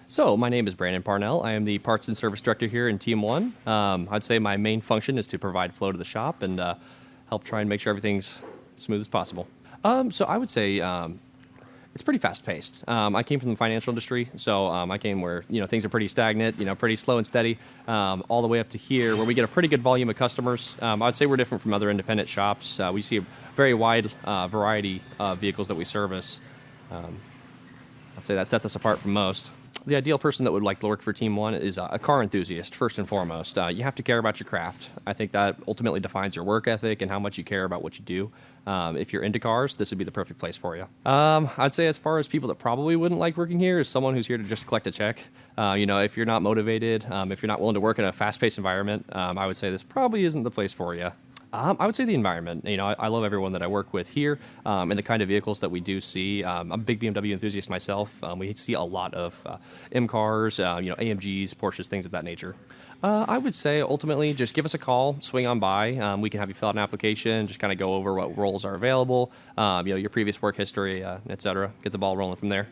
So my name is Brandon Parnell. I am the Parts and Service Director here in Team One. I'd say my main function is to provide flow to the shop and help try and make sure everything's smooth as possible. So I would say it's pretty fast-paced. I came from the financial industry, so I came where things are pretty stagnant, pretty slow and steady, all the way up to here where we get a pretty good volume of customers. I'd say we're different from other independent shops. We see a very wide variety of vehicles that we service. I'd say that sets us apart from most. The ideal person that would like to work for Team One is a car enthusiast, first and foremost. You have to care about your craft. I think that ultimately defines your work ethic and how much you care about what you do. If you're into cars, this would be the perfect place for you. I'd say as far as people that probably wouldn't like working here is someone who's here to just collect a check. If you're not motivated, if you're not willing to work in a fast-paced environment, I would say this probably isn't the place for you. I would say the environment. I love everyone that I work with here and the kind of vehicles that we do see. I'm a big BMW enthusiast myself. We see a lot of M cars, AMGs, Porsches, things of that nature. I would say ultimately just give us a call, swing on by. We can have you fill out an application, just kind of go over what roles are available, your previous work history, et cetera. Get the ball rolling from there.